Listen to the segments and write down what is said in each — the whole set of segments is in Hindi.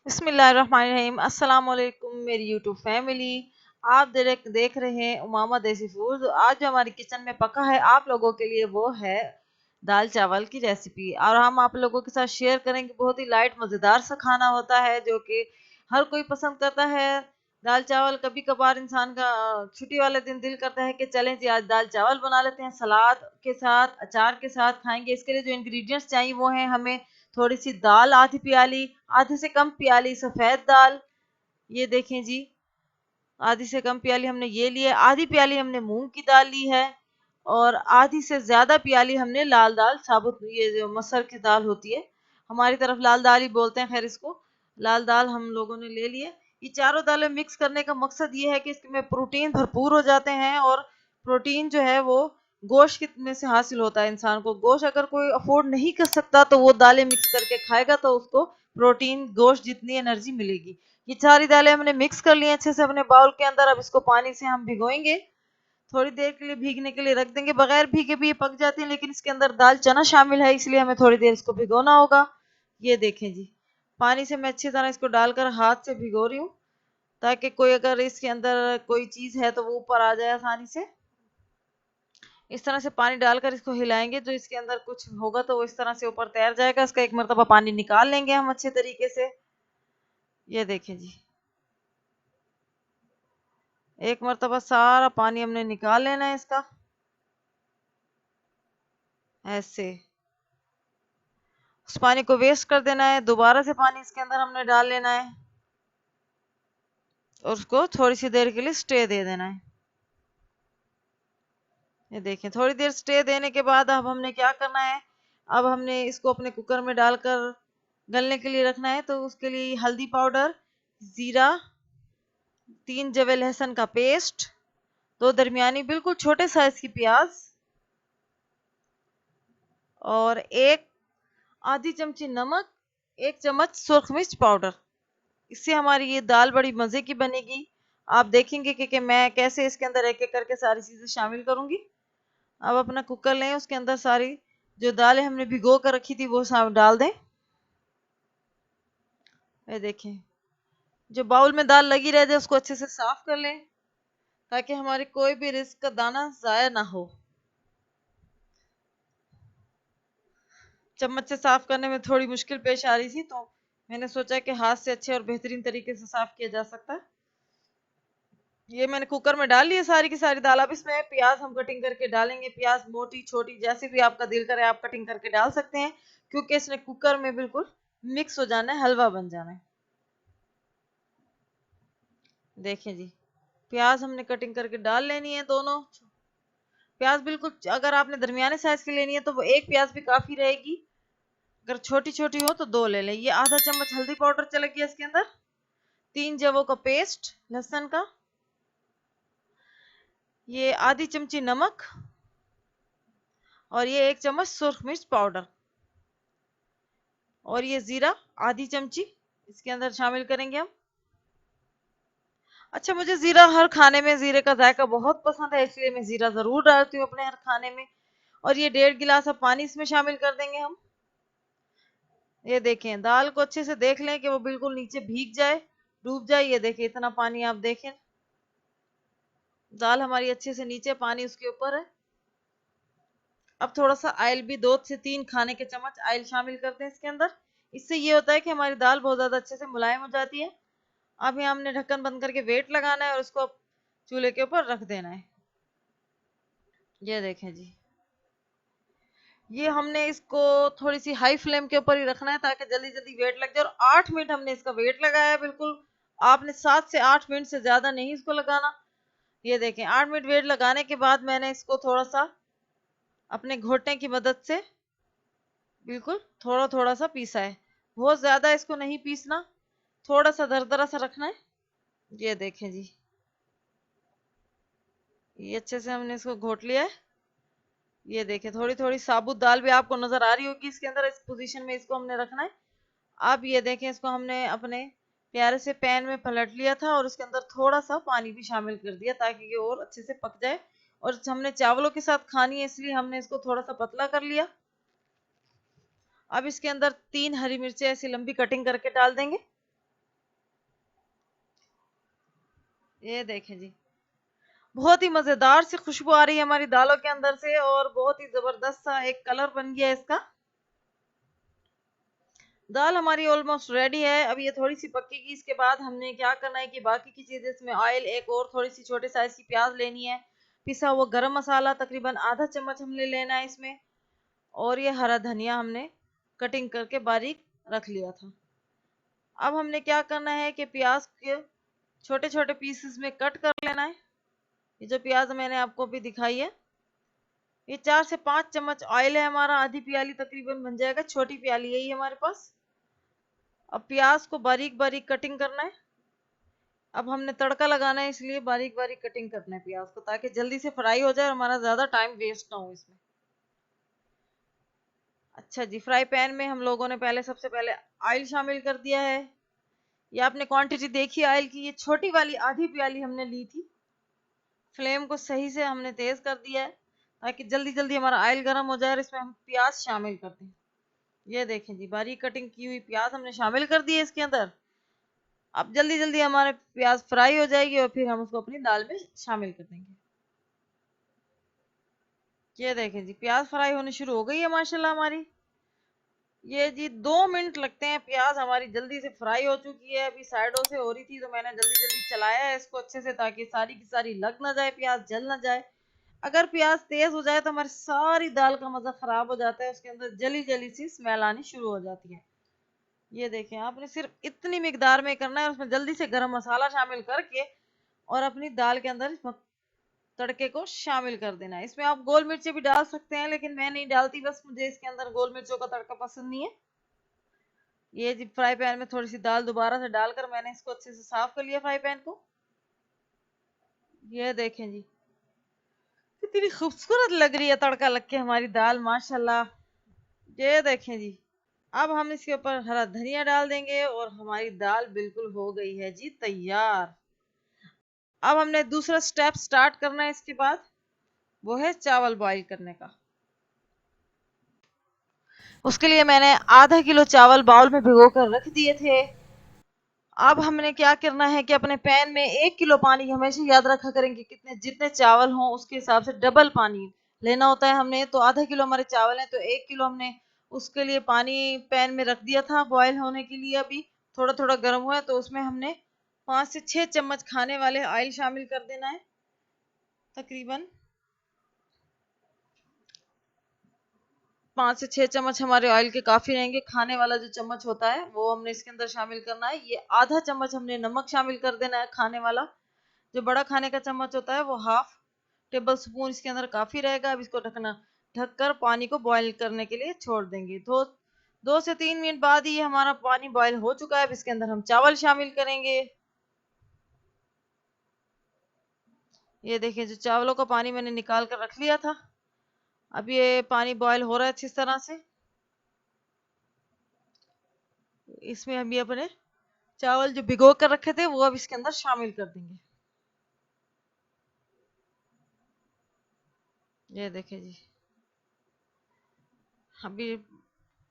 बिस्मिल्लाहिर्रहमानिर्रहीम। अस्सलाम वालेकुम मेरी यूट्यूब फैमिली। आप देख रहे हैं उमामा देसी फूड। आज जो हमारी किचन में पका है आप लोगों के लिए वो है दाल चावल की रेसिपी, और हम आप लोगों के साथ शेयर करेंगे। बहुत ही लाइट मज़ेदार सा खाना होता है जो कि हर कोई पसंद करता है। दाल चावल कभी कभार इंसान का छुट्टी वाले दिन दिल करता है कि चलें जी आज दाल चावल बना लेते हैं, सलाद के साथ अचार के साथ खाएंगे। इसके लिए जो इंग्रेडिएंट्स चाहिए वो हैं हमें थोड़ी सी दाल आधी प्याली, आधे से कम प्याली सफ़ेद दाल, ये देखें जी, आधी से कम प्याली हमने ये लिए, आधी प्याली हमने मूंग की दाल ली है, और आधी से ज़्यादा प्याली हमने लाल दाल साबुत, ये जो मसर की दाल होती है, हमारी तरफ लाल दाल ही बोलते हैं, खैर इसको लाल दाल हम लोगों ने ले लिए। ये चारों दालें मिक्स करने का मकसद ये है कि इसमें प्रोटीन भरपूर हो जाते हैं, और प्रोटीन जो है वो गोश्त में से हासिल होता है। इंसान को गोश्त अगर कोई अफोर्ड नहीं कर सकता तो वो दालें मिक्स करके खाएगा तो उसको प्रोटीन गोश्त जितनी एनर्जी मिलेगी। ये सारी दालें हमने मिक्स कर ली हैं अच्छे से अपने बाउल के अंदर। अब इसको पानी से हम भिगोएंगे, थोड़ी देर के लिए भीगने के लिए रख देंगे। बगैर भीगे भी ये पक जाती है, लेकिन इसके अंदर दाल चना शामिल है इसलिए हमें थोड़ी देर इसको भिगोना होगा। ये देखें जी, पानी से मैं अच्छी तरह इसको डालकर हाथ से भिगो रही हूँ, ताकि कोई अगर इसके अंदर कोई चीज़ है तो वो ऊपर आ जाए आसानी से। इस तरह से पानी डालकर इसको हिलाएंगे, जो इसके अंदर कुछ होगा तो वो इस तरह से ऊपर तैर जाएगा। इसका एक मरतबा पानी निकाल लेंगे हम अच्छे तरीके से। ये देखें जी, एक मरतबा सारा पानी हमने निकाल लेना है इसका, ऐसे उस पानी को वेस्ट कर देना है। दोबारा से पानी इसके अंदर हमने डाल लेना है और उसको थोड़ी सी देर के लिए स्टे दे देना है। ये देखें, थोड़ी देर स्टे देने के बाद अब हमने क्या करना है, अब हमने इसको अपने कुकर में डालकर गलने के लिए रखना है। तो उसके लिए हल्दी पाउडर, जीरा, 3 जवे लहसुन का पेस्ट, 2 दरमियानी बिल्कुल छोटे साइज की प्याज, और एक आधी चमची नमक, 1 चम्मच सुरख मिर्च पाउडर। इससे हमारी ये दाल बड़ी मज़े की बनेगी। आप देखेंगे कि मैं कैसे इसके अंदर एक एक करके सारी चीज़ें शामिल करूंगी। अब अपना कुकर लें, उसके अंदर सारी जो दालें हमने भिगो कर रखी थी वो डाल दें। ये देखें, जो बाउल में दाल लगी रह जाए उसको अच्छे से साफ कर लें, ताकि हमारे कोई भी रिस्क का दाना ज़ाया ना हो। चम्मच से साफ करने में थोड़ी मुश्किल पेश आ रही थी, तो मैंने सोचा कि हाथ से अच्छे और बेहतरीन तरीके से साफ किया जा सकता है। ये मैंने कुकर में डाल लिया सारी की सारी दाल। अब इसमें प्याज हम कटिंग करके डालेंगे। प्याज मोटी छोटी जैसे भी आपका दिल करे आप कटिंग करके डाल सकते हैं, क्योंकि इसने कुकर में बिल्कुल मिक्स हो जाना है, हलवा बन जाना है। देखें जी, प्याज हमने कटिंग करके डाल लेनी है दोनों। प्याज बिल्कुल, अगर आपने दरमियाने साइज की लेनी है तो वो एक प्याज भी काफी रहेगी, अगर छोटी छोटी हो तो दो ले लें। ये आधा चम्मच हल्दी पाउडर चला गया इसके अंदर, 3 जवों का पेस्ट लहसुन का, ये आधी चमची नमक, और ये 1 चम्मच सुरख मिर्च पाउडर, और ये जीरा आधी चमची इसके अंदर शामिल करेंगे हम। अच्छा, मुझे जीरा हर खाने में जीरे का जायका बहुत पसंद है, इसलिए मैं जीरा जरूर डालती हूँ अपने हर खाने में। और ये 1.5 गिलास अब पानी इसमें शामिल कर देंगे हम। ये देखें, दाल को अच्छे से देख लें कि वो बिल्कुल नीचे भीग जाए, डूब जाए। ये देखें, इतना पानी आप देखें, दाल हमारी अच्छे से नीचे, पानी उसके ऊपर है। अब थोड़ा सा ऑयल भी 2 से 3 खाने के चम्मच ऑयल शामिल करते हैं इसके अंदर। इससे ये होता है कि हमारी दाल बहुत ज्यादा अच्छे से मुलायम हो जाती है। अब यहाँ हमने ढक्कन बंद करके वेट लगाना है और उसको चूल्हे के ऊपर रख देना है। ये देखें जी, ये हमने इसको थोड़ी सी हाई फ्लेम के ऊपर ही रखना है ताकि जल्दी जल्दी वेट लग जाए। और 8 मिनट हमने इसका वेट लगाया है बिल्कुल। आपने 7 से 8 मिनट से ज्यादा नहीं इसको लगाना। ये देखें, 8 मिनट वेट लगाने के बाद मैंने इसको थोड़ा सा अपने घोटने की मदद से बिल्कुल थोड़ा थोड़ा सा पीसा है। बहुत ज्यादा इसको नहीं पीसना, थोड़ा सा दरदरा सा रखना है। ये देखें जी, ये अच्छे से हमने इसको घोट लिया है। ये देखें, थोड़ी थोड़ी साबुत दाल भी आपको नजर आ रही होगी इसके अंदर। इस पोजीशन में इसको हमने रखना है। अब ये देखें, इसको हमने अपने प्यारे से पैन में पलट लिया था और उसके अंदर थोड़ा सा पानी भी शामिल कर दिया ताकि ये और अच्छे से पक जाए। और हमने चावलों के साथ खानी है इसलिए हमने इसको थोड़ा सा पतला कर लिया। अब इसके अंदर 3 हरी मिर्चें ऐसी लंबी कटिंग करके डाल देंगे। ये देखें जी, बहुत ही मजेदार सी खुशबू आ रही है हमारी दालों के अंदर से और बहुत ही जबरदस्त सा एक कलर बन गया इसका। दाल हमारी ऑलमोस्ट रेडी है। अब ये थोड़ी सी पकेगी, इसके बाद हमने क्या करना है कि बाकी की चीजें इसमें ऑयल, एक और थोड़ी सी छोटे साइज की प्याज लेनी है, पिसा हुआ गरम मसाला तकरीबन आधा चम्मच हमने लेना है इसमें, और ये हरा धनिया हमने कटिंग करके बारीक रख लिया था। अब हमने क्या करना है कि प्याज के छोटे छोटे पीसेस में कट कर लेना है। ये जो प्याज मैंने आपको भी दिखाई है, ये 4 से 5 चम्मच ऑयल है हमारा, आधी प्याली तकरीबन बन जाएगा, छोटी प्याली है ये हमारे पास। अब प्याज को बारीक बारीक कटिंग करना है। अब हमने तड़का लगाना है, इसलिए बारीक बारीक कटिंग करना है प्याज को, ताकि जल्दी से फ्राई हो जाए और हमारा ज्यादा टाइम वेस्ट ना हो इसमें। अच्छा जी, फ्राई पैन में हम लोगों ने पहले सबसे पहले ऑयल शामिल कर दिया है। ये आपने क्वांटिटी देखी ऑयल की, ये छोटी वाली आधी प्याली हमने ली थी। फ्लेम को सही से हमने तेज कर दिया है ताकि जल्दी जल्दी हमारा ऑयल गर्म हो जाए और इसमें हम प्याज शामिल कर दें। ये देखें जी, बारीक कटिंग की हुई प्याज हमने शामिल कर दी है इसके अंदर। अब जल्दी जल्दी हमारे प्याज फ्राई हो जाएगी और फिर हम उसको अपनी दाल में शामिल कर देंगे। ये देखें जी, प्याज फ्राई होनी शुरू हो गई है माशाल्लाह हमारी। ये जी 2 मिनट लगते हैं, प्याज हमारी जल्दी से फ्राई हो चुकी है। अभी साइडों से हो रही थी तो मैंने जल्दी जल्दी चलाया है इसको अच्छे से, ताकि सारी की सारी लग ना जाए, प्याज जल ना जाए। अगर प्याज तेज हो जाए तो हमारी सारी दाल का मजा खराब हो जाता है, उसके अंदर जली जली सी स्मेल आनी शुरू हो जाती है। ये देखें, आपने सिर्फ इतनी मिकदार में करना है, उसमें जल्दी से गरम मसाला शामिल करके और अपनी दाल के अंदर तड़के को शामिल कर देना है। इसमें आप गोल मिर्ची भी डाल सकते हैं, लेकिन मैं नहीं डालती, बस मुझे इसके अंदर गोल मिर्चों का तड़का पसंद नहीं है। ये जी फ्राई पैन में थोड़ी सी दाल दोबारा से डालकर मैंने इसको अच्छे से साफ कर लिया फ्राई पैन को। ये देखें जी, कितनी खूबसूरत लग रही है तड़का लग के हमारी दाल माशाल्लाह। ये देखें जी, अब हम इसके ऊपर हरा धनिया डाल देंगे और हमारी दाल बिल्कुल हो गई है जी तैयार। अब हमने दूसरा स्टेप स्टार्ट करना है इसके बाद, वो है चावल बॉईल करने का। उसके लिए मैंने आधा किलो चावल बाउल में भिगो कर रख दिए थे। अब हमने क्या करना है कि अपने पैन में 1 किलो पानी, हमेशा याद रखा करेंगे कितने जितने चावल हों उसके हिसाब से डबल पानी लेना होता है हमने। तो आधा किलो हमारे चावल हैं तो 1 किलो हमने उसके लिए पानी पैन में रख दिया था बॉयल होने के लिए। अभी थोड़ा थोड़ा गर्म हुआ है तो उसमें हमने 5 से 6 चम्मच खाने वाले ऑयल शामिल कर देना है। तकरीबन 5 से 6 चम्मच हमारे ऑयल के काफी रहेंगे। खाने वाला जो चम्मच होता है वो हमने इसके अंदर शामिल करना है। ये आधा चम्मच हमने नमक शामिल कर देना है खाने वाला। जो बड़ा खाने का चम्मच होता है वो 1/2 टेबल स्पून इसके अंदर काफी रहेगा। अब इसको ढककर पानी को बॉईल करने के लिए छोड़ देंगे। 2 से 3 मिनट बाद ही हमारा पानी बॉईल हो चुका है। अब इसके अंदर हम चावल शामिल करेंगे। ये देखिए, जो चावलों का पानी मैंने निकाल कर रख लिया था, अब ये पानी बॉईल हो रहा है अच्छी तरह से। इसमें हम ये अपने चावल जो भिगो कर रखे थे वो अब इसके अंदर शामिल कर देंगे। ये देखिए जी, अभी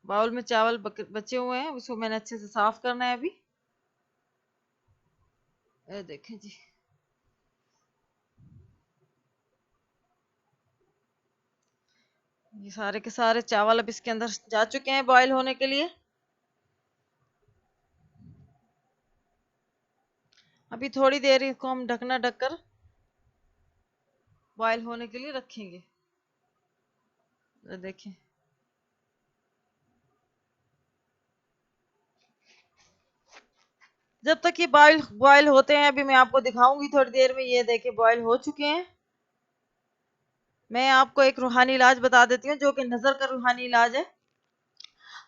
बाउल में चावल बचे हुए हैं, उसको मैंने अच्छे से साफ करना है अभी। ये देखें जी, ये सारे के सारे चावल अब इसके अंदर जा चुके हैं बॉईल होने के लिए। अभी थोड़ी देर इसको हम ढकना ढककर बॉईल होने के लिए रखेंगे। देखें, जब तक ये बॉईल होते हैं अभी मैं आपको दिखाऊंगी थोड़ी देर में। ये देखें, बॉईल हो चुके हैं। मैं आपको एक रूहानी इलाज बता देती हूँ जो कि नजर का रूहानी इलाज है।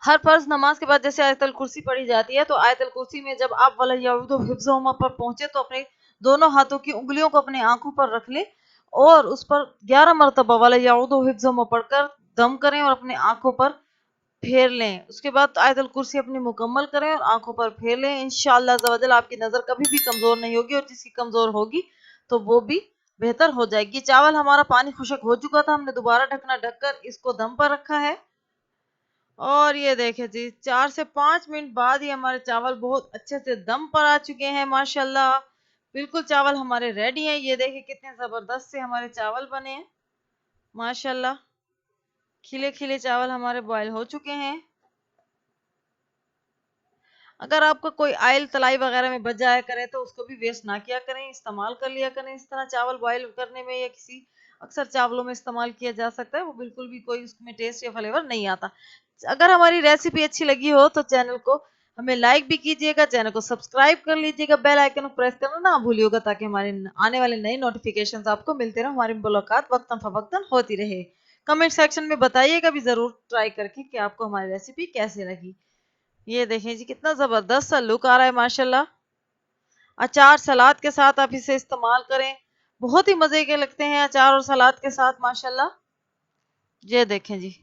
हर फर्ज नमाज के बाद जैसे आयतल कुर्सी पढ़ी जाती है, तो आयतल कुर्सी में जब आप वला यऊदु हिफ्ज़ुहुमा पर पहुंचे तो अपने दोनों हाथों की उंगलियों को अपने आंखों पर रख ले और उस पर 11 मरतबा वला यऊदु हिफ्ज़ुहुमा पढ़कर दम करें और अपने आंखों पर फेर लें। उसके बाद आयतल कुर्सी अपनी मुकम्मल करें और आंखों पर फेर लें। इंशाअल्लाह अज़्ज़ा आपकी नज़र कभी भी कमज़ोर नहीं होगी, और जिसकी कमज़ोर होगी तो वो भी बेहतर हो जाएगी। चावल हमारा पानी खुशक हो चुका था, हमने दोबारा ढकना ढककर इसको दम पर रखा है। और ये देखें जी, 4 से 5 मिनट बाद ही हमारे चावल बहुत अच्छे से दम पर आ चुके हैं माशाल्लाह। बिल्कुल चावल हमारे रेडी हैं। ये देखिए कितने जबरदस्त से हमारे चावल बने हैं, माशाल्लाह। खिले खिले चावल हमारे बॉयल हो चुके हैं। अगर आपका कोई ऑयल तलाई वगैरह में बच जाया करे तो उसको भी वेस्ट ना किया करें, इस्तेमाल कर लिया करें। इस तरह चावल बॉयल करने में या किसी अक्सर चावलों में इस्तेमाल किया जा सकता है, वो बिल्कुल भी कोई उसमें टेस्ट या फ्लेवर नहीं आता। अगर हमारी रेसिपी अच्छी लगी हो तो चैनल को हमें लाइक भी कीजिएगा, चैनल को सब्सक्राइब कर लीजिएगा, बेल आइकन को प्रेस करना ना भूलिएगा, ताकि हमारे आने वाले नए नोटिफिकेशंस आपको मिलते रहे, हमारी मुलाकात वक्तन फवक्तन होती रहे। कमेंट सेक्शन में बताइएगा भी जरूर ट्राई करके कि आपको हमारी रेसिपी कैसे लगी। ये देखें जी कितना जबरदस्त सा लुक आ रहा है, माशाल्लाह। अचार सलाद के साथ आप इसे इस्तेमाल करें, बहुत ही मजे के लगते हैं अचार और सलाद के साथ, माशाल्लाह। ये देखें जी।